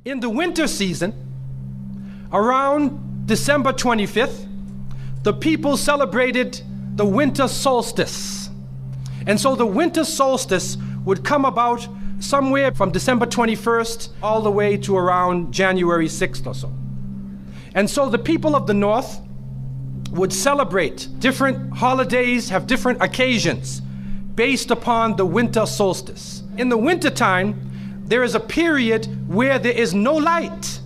In the winter season, around December 25th, the people celebrated the winter solstice. And so the winter solstice would come about somewhere from December 21st all the way to around January 6th or so. And so the people of the north would celebrate different holidays, have different occasions based upon the winter solstice. In the wintertime, there is a period where there is no light.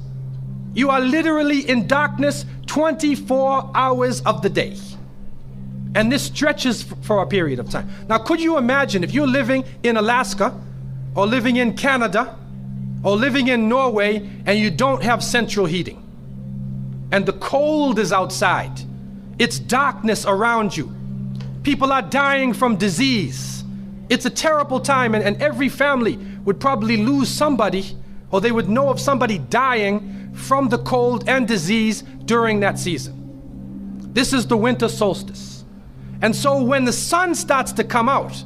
You are literally in darkness 24 hours of the day. And this stretches for a period of time. Now, could you imagine if you're living in Alaska or living in Canada or living in Norway and you don't have central heating and the cold is outside, it's darkness around you. People are dying from disease. It's a terrible time, and every family would probably lose somebody, or they would know of somebody dying from the cold and disease during that season. This is the winter solstice. And so when the sun starts to come out,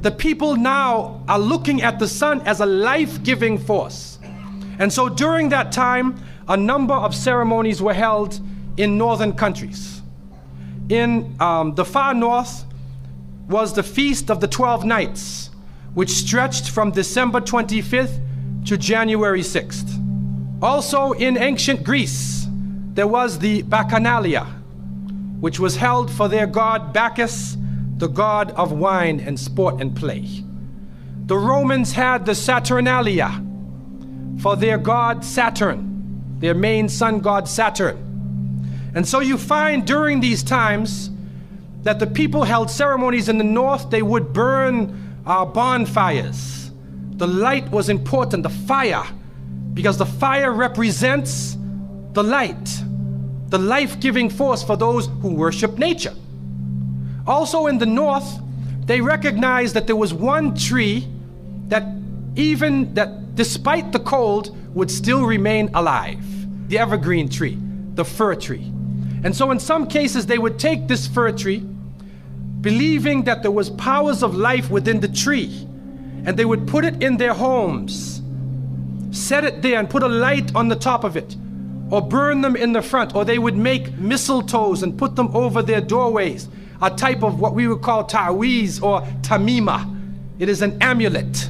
the people now are looking at the sun as a life-giving force. And so during that time, a number of ceremonies were held in northern countries. In the far north was the Feast of the 12 Nights, which stretched from December 25th to January 6th. Also in ancient Greece, there was the Bacchanalia, which was held for their god Bacchus, the god of wine and sport and play. The Romans had the Saturnalia for their god Saturn, their main sun god Saturn. And so you find during these times that the people held ceremonies in the north. They would burn bonfires. The light was important, the fire, because the fire represents the light, the life-giving force for those who worship nature. Also in the north, they recognized that there was one tree that despite the cold would still remain alive, the evergreen tree, the fir tree. And so in some cases, they would take this fir tree, believing that there was powers of life within the tree, and they would put it in their homes, set it there and put a light on the top of it, or burn them in the front, or they would make mistletoes and put them over their doorways, a type of what we would call ta'weez or tamima. It is an amulet.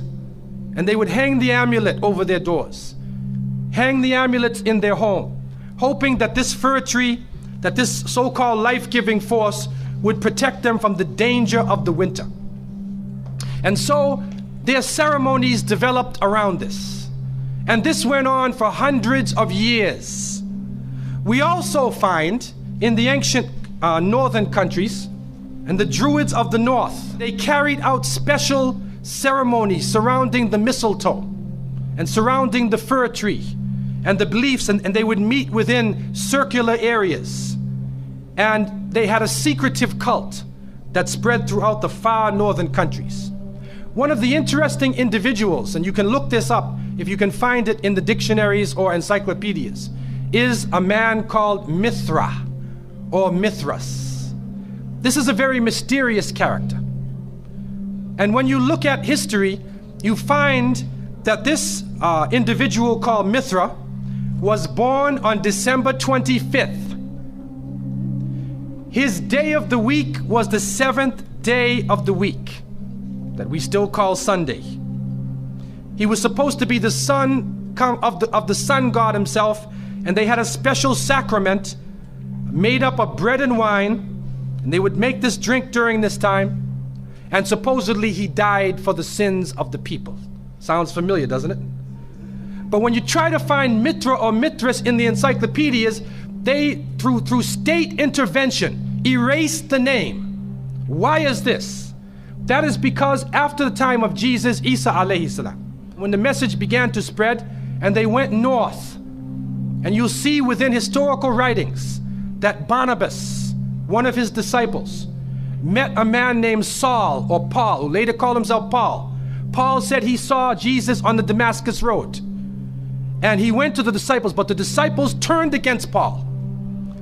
And they would hang the amulet over their doors, hang the amulets in their home, hoping that this fir tree, that this so-called life-giving force would protect them from the danger of the winter. And so their ceremonies developed around this. And this went on for hundreds of years. We also find in the ancient northern countries, and the Druids of the north, they carried out special ceremonies surrounding the mistletoe and surrounding the fir tree and the beliefs, and they would meet within circular areas. And they had a secretive cult that spread throughout the far northern countries. One of the interesting individuals, and you can look this up if you can find it in the dictionaries or encyclopedias, is a man called Mithra or Mithras. This is a very mysterious character. And when you look at history, you find that this individual called Mithra was born on December 25th. His day of the week was the 7th day of the week, that we still call Sunday. He was supposed to be the son of the sun god himself, and they had a special sacrament made up of bread and wine, and they would make this drink during this time, and supposedly he died for the sins of the people. Sounds familiar, doesn't it? But when you try to find Mithra or Mithras in the encyclopedias, they, through state intervention, erased the name. Why is this? That is because after the time of Jesus, Isa alayhi salam, when the message began to spread and they went north, and you'll see within historical writings that Barnabas, one of his disciples, met a man named Saul or Paul, who later called himself Paul. Paul said he saw Jesus on the Damascus road. And he went to the disciples, but the disciples turned against Paul.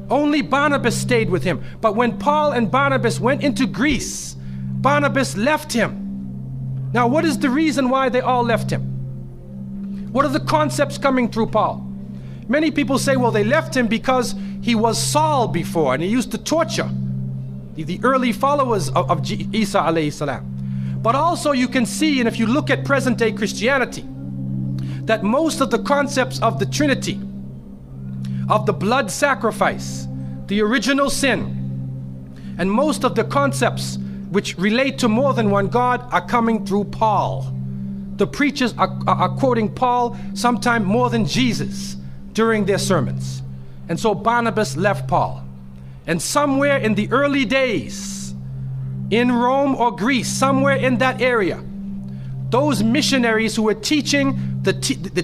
Only Barnabas stayed with him. But when Paul and Barnabas went into Greece, Barnabas left him. Now, what is the reason why they all left him? What are the concepts coming through Paul? Many people say, well, they left him because he was Saul before and he used to torture the early followers of Isa alayhi salam. But also you can see, and if you look at present day Christianity, that most of the concepts of the Trinity, of the blood sacrifice, the original sin, and most of the concepts which relate to more than one God are coming through Paul. The preachers are quoting Paul sometime more than Jesus during their sermons. And so Barnabas left Paul. And somewhere in the early days, in Rome or Greece, somewhere in that area, those missionaries who were teaching the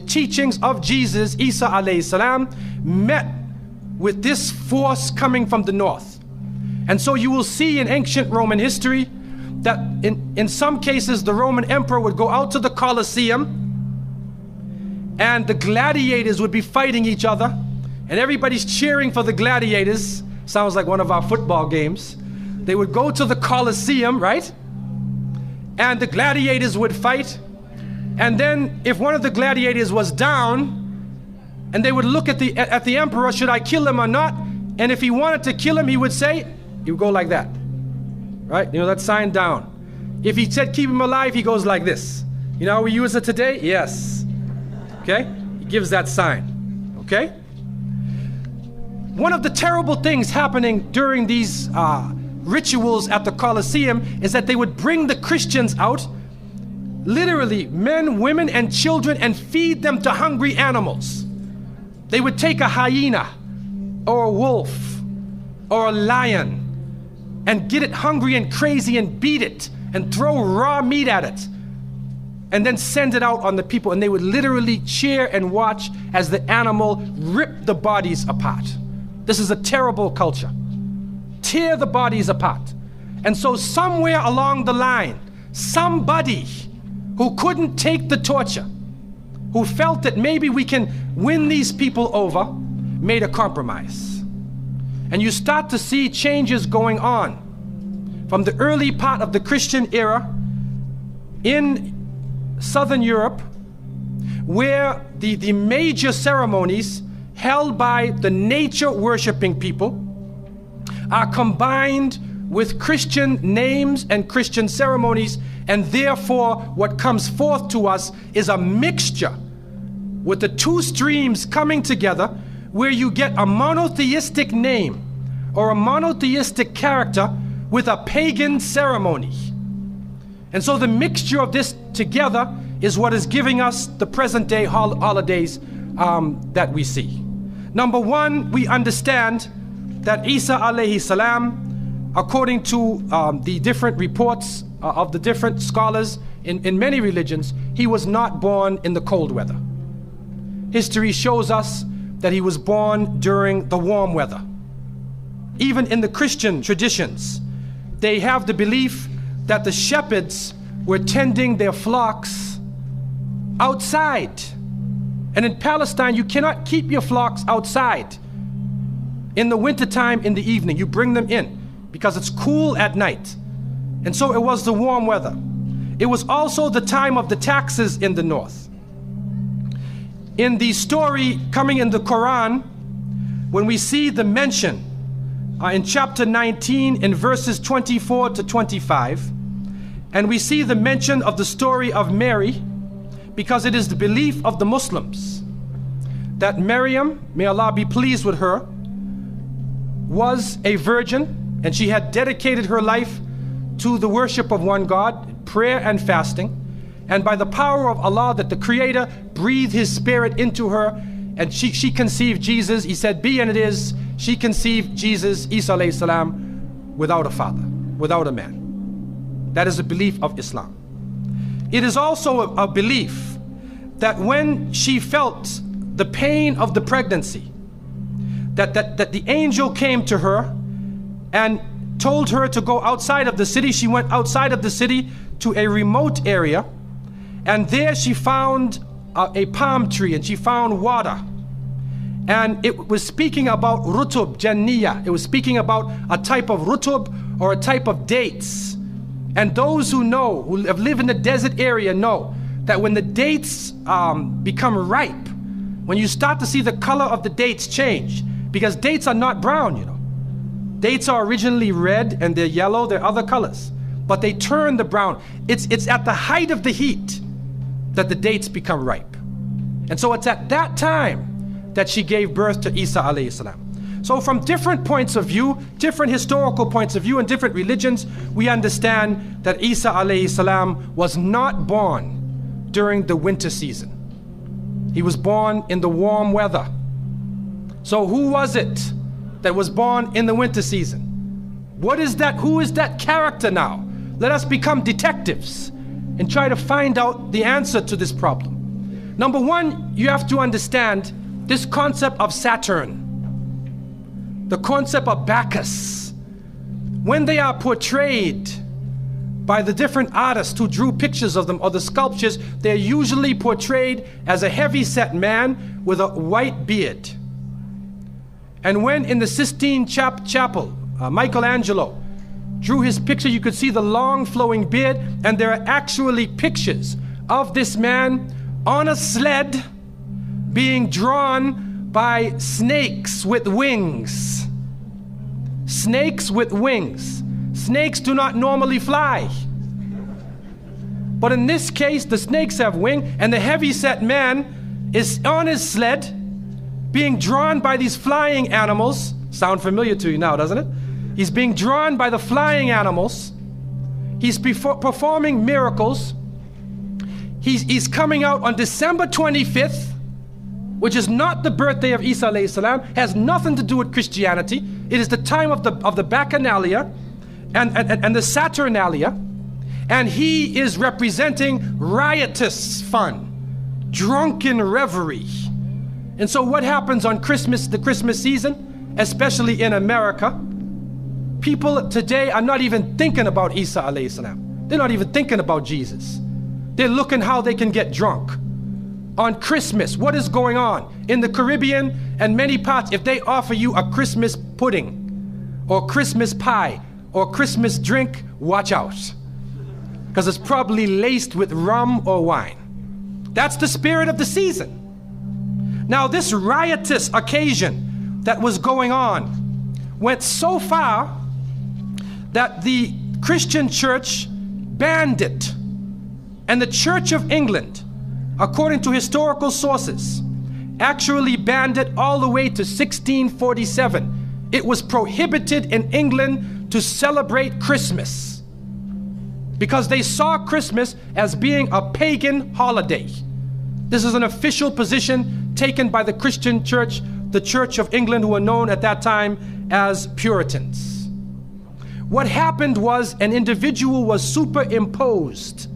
teachings of Jesus, Isa alayhi salam, met with this force coming from the north. And so you will see in ancient Roman history that in some cases the Roman emperor would go out to the Colosseum and the gladiators would be fighting each other and everybody's cheering for the gladiators. Sounds like one of our football games. They would go to the Colosseum, right? And the gladiators would fight. And then if one of the gladiators was down, and they would look at the emperor, should I kill him or not? And if he wanted to kill him, he would say, he would go like that, right? You know, that sign down. If he said keep him alive, he goes like this. You know how we use it today? Yes. Okay? He gives that sign. Okay? One of the terrible things happening during these rituals at the Colosseum is that they would bring the Christians out, literally men, women, and children, and feed them to hungry animals. They would take a hyena or a wolf or a lion and get it hungry and crazy and beat it and throw raw meat at it and then send it out on the people, and they would literally cheer and watch as the animal ripped the bodies apart. This is a terrible culture. Tear the bodies apart. And so somewhere along the line, somebody who couldn't take the torture, who felt that maybe we can win these people over, made a compromise. And you start to see changes going on from the early part of the Christian era in Southern Europe, where the major ceremonies held by the nature worshiping people are combined with Christian names and Christian ceremonies, and therefore what comes forth to us is a mixture with the two streams coming together, where you get a monotheistic name or a monotheistic character with a pagan ceremony. And so the mixture of this together is what is giving us the present day holidays that we see. Number one, we understand that Isa alayhi salam, according to the different reports of the different scholars in many religions, he was not born in the cold weather. History shows us that he was born during the warm weather. Even in the Christian traditions, they have the belief that the shepherds were tending their flocks outside. And in Palestine, you cannot keep your flocks outside in the wintertime in the evening. You bring them in because it's cool at night. And so it was the warm weather. It was also the time of the taxes in the north. In the story coming in the Quran, when we see the mention in chapter 19 in verses 24 to 25, and we see the mention of the story of Mary, because it is the belief of the Muslims that Maryam, may Allah be pleased with her, was a virgin, and she had dedicated her life to the worship of one God, prayer and fasting, and by the power of Allah, that the Creator breathed His Spirit into her, and she conceived Jesus. He said, be and it is. She conceived Jesus, Isa alayhi salam, without a father, without a man. That is a belief of Islam. It is also a belief that when she felt the pain of the pregnancy, that the angel came to her and told her to go outside of the city. She went outside of the city to a remote area, and there she found a palm tree, and she found water. And it was speaking about rutub, janniya. It was speaking about a type of rutub, or a type of dates. And those who know, who have lived in the desert area, know that when the dates become ripe, when you start to see the color of the dates change, because dates are not brown, you know. Dates are originally red and they're yellow, they're other colors, but they turn the brown. It's at the height of the heat that the dates become ripe. And so it's at that time that she gave birth to Isa alayhi salam. So from different points of view, different historical points of view and different religions, we understand that Isa alayhi salam was not born during the winter season. He was born in the warm weather. So who was it that was born in the winter season? What is that? Who is that character now? Let us become detectives and try to find out the answer to this problem. Number one, you have to understand this concept of Saturn, the concept of Bacchus. When they are portrayed by the different artists who drew pictures of them or the sculptures, they're usually portrayed as a heavy-set man with a white beard. And when in the Sistine Chapel, Michelangelo drew his picture, you could see the long flowing beard, and there are actually pictures of this man on a sled being drawn by snakes with wings. Snakes with wings. Snakes do not normally fly. But in this case, the snakes have wings, and the heavy-set man is on his sled being drawn by these flying animals. Sound familiar to you now, doesn't it? He's being drawn by the flying animals. He's performing miracles. He's coming out on December 25th, which is not the birthday of Isa alayhi salam, has nothing to do with Christianity. It is the time of the Bacchanalia and the Saturnalia, and he is representing riotous fun, drunken revelry. And so what happens on Christmas, the Christmas season, especially in America, people today are not even thinking about Isa alayhi salam. They're not even thinking about Jesus. They're looking how they can get drunk. On Christmas, what is going on? In the Caribbean and many parts, if they offer you a Christmas pudding or Christmas pie or Christmas drink, watch out. Because it's probably laced with rum or wine. That's the spirit of the season. Now, this riotous occasion that was going on went so far that the Christian church banned it. And the Church of England, according to historical sources, actually banned it all the way to 1647. It was prohibited in England to celebrate Christmas because they saw Christmas as being a pagan holiday. This is an official position taken by the Christian church, the Church of England, who were known at that time as Puritans. What happened was an individual was superimposed.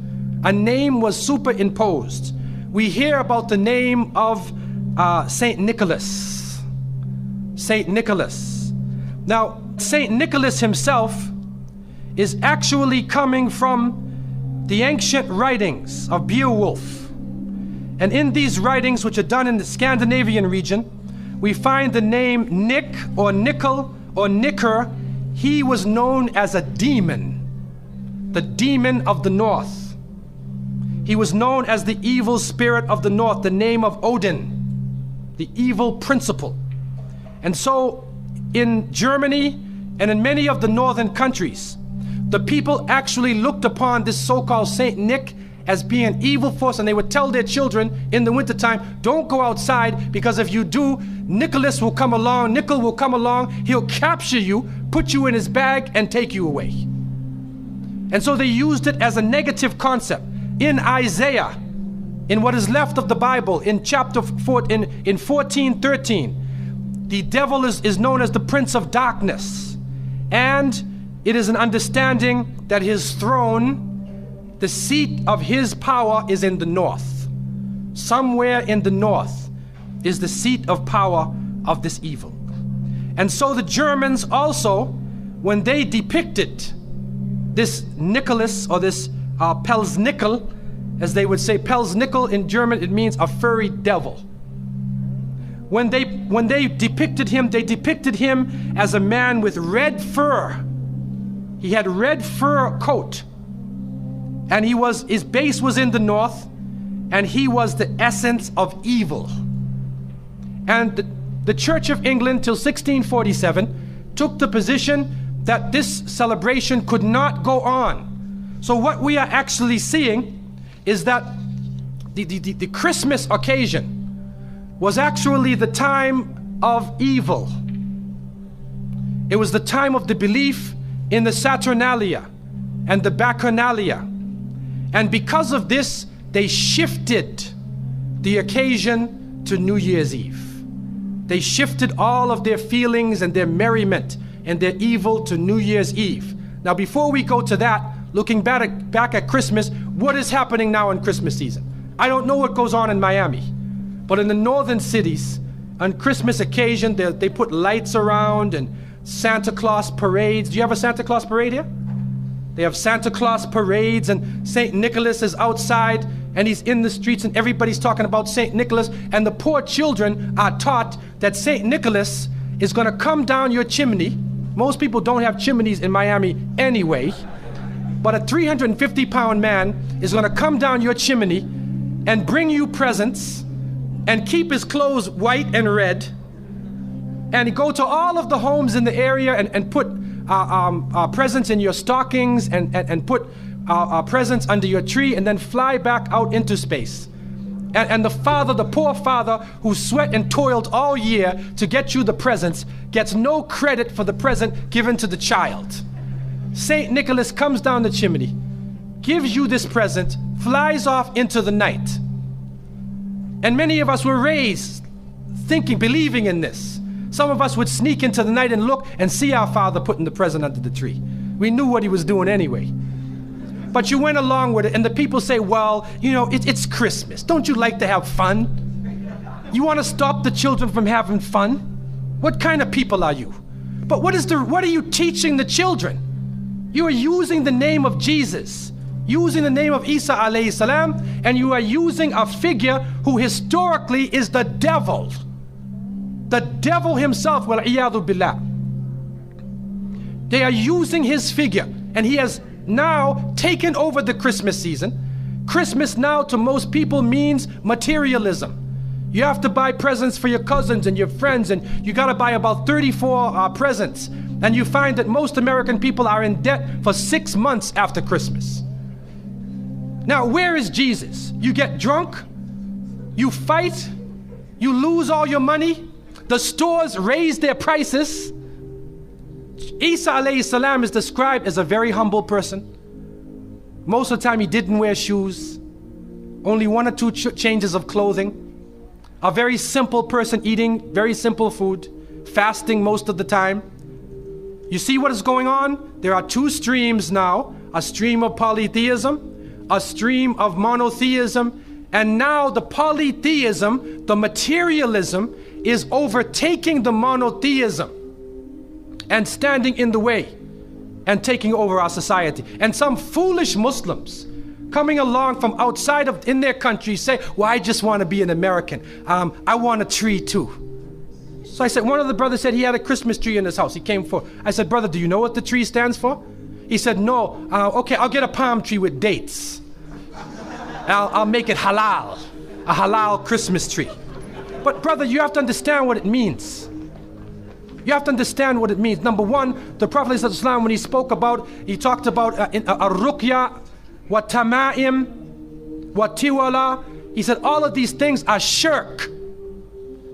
A name was superimposed. We hear about the name of Saint Nicholas. Saint Nicholas. Now, Saint Nicholas himself is actually coming from the ancient writings of Beowulf. And in these writings, which are done in the Scandinavian region, we find the name Nick or Nickel or Nicker. He was known as a demon, the demon of the north. He was known as the evil spirit of the north, the name of Odin, the evil principle. And so in Germany and in many of the northern countries, the people actually looked upon this so-called Saint Nick as being an evil force, and they would tell their children in the wintertime, don't go outside, because if you do, Nicholas will come along, Nickel will come along, he'll capture you, put you in his bag, and take you away. And so they used it as a negative concept. In Isaiah, in what is left of the Bible, in chapter 4, in 14:13, the devil is known as the prince of darkness. And it is an understanding that his throne, the seat of his power, is in the north. Somewhere in the north is the seat of power of this evil. And so the Germans also, when they depicted this Nicholas, or this Pelsnickel, as they would say, Pelsnickel in German, it means a furry devil. When they depicted him, they depicted him as a man with red fur. He had red fur coat, and his base was in the north, and he was the essence of evil. And the Church of England till 1647 took the position that this celebration could not go on. So what we are actually seeing is that the Christmas occasion was actually the time of evil. It was the time of the belief in the Saturnalia and the Bacchanalia. And because of this, they shifted the occasion to New Year's Eve. They shifted all of their feelings and their merriment and their evil to New Year's Eve. Now, before we go to that, looking back at Christmas, what is happening now in Christmas season? I don't know what goes on in Miami, but in the northern cities, on Christmas occasion, they put lights around and Santa Claus parades. Do you have a Santa Claus parade here? They have Santa Claus parades, and St. Nicholas is outside and he's in the streets and everybody's talking about St. Nicholas, and the poor children are taught that St. Nicholas is going to come down your chimney. Most people don't have chimneys in Miami anyway, but a 350-pound man is going to come down your chimney and bring you presents and keep his clothes white and red and go to all of the homes in the area and put presents in your stockings and put presents under your tree and then fly back out into space. And the poor father who sweat and toiled all year to get you the presents gets no credit for the present given to the child. St. Nicholas comes down the chimney, gives you this present, flies off into the night. And many of us were raised thinking, believing in this. Some of us would sneak into the night and look and see our father putting the present under the tree. We knew what he was doing anyway. But you went along with it, and the people say, well, you know, it's Christmas. Don't you like to have fun? You want to stop the children from having fun? What kind of people are you? But what are you teaching the children? You are using the name of Jesus, using the name of Isa alayhi salam, and you are using a figure who historically is the devil. The devil himself, wal-iyadhu billah. They are using his figure, and he has now taken over the Christmas season. Christmas now to most people means materialism. You have to buy presents for your cousins and your friends, and you got to buy about 34 presents. And you find that most American people are in debt for 6 months after Christmas. Now, where is Jesus? You get drunk, you fight, you lose all your money, the stores raise their prices. Isa alayhi salam is described as a very humble person. Most of the time he didn't wear shoes, only 1 or 2 changes of clothing. A very simple person eating very simple food, fasting most of the time. You see what is going on? There are 2 streams now, a stream of polytheism, a stream of monotheism, and now the polytheism, the materialism, is overtaking the monotheism and standing in the way and taking over our society. And some foolish Muslims coming along from outside of in their country say, well, I just want to be an American. I want a tree too. So I said, one of the brothers said he had a Christmas tree in his house. He came for, I said, brother, do you know what the tree stands for? He said, no. Okay, I'll get a palm tree with dates. I'll make it halal, a halal Christmas tree. But brother, you have to understand what it means. You have to understand what it means. Number one, the Prophet ﷺ, when he spoke about, he talked about ar-ruqya, wa tama'im, wa tiwala. He said all of these things are shirk.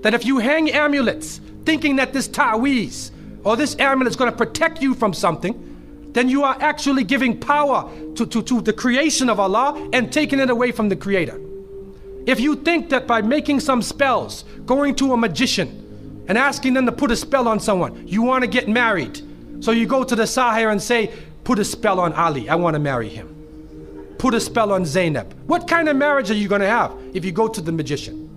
That if you hang amulets, thinking that this ta'weez or this amulet is going to protect you from something, then you are actually giving power to the creation of Allah and taking it away from the Creator. If you think that by making some spells, going to a magician and asking them to put a spell on someone, you want to get married. So you go to the Sahir and say, put a spell on Ali, I want to marry him. Put a spell on Zainab. What kind of marriage are you going to have if you go to the magician?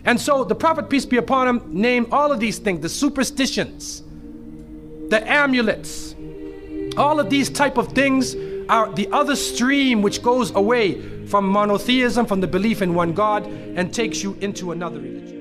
And so the Prophet, peace be upon him, named all of these things, the superstitions, the amulets, all of these type of things are the other stream which goes away from monotheism, from the belief in one God, and takes you into another religion.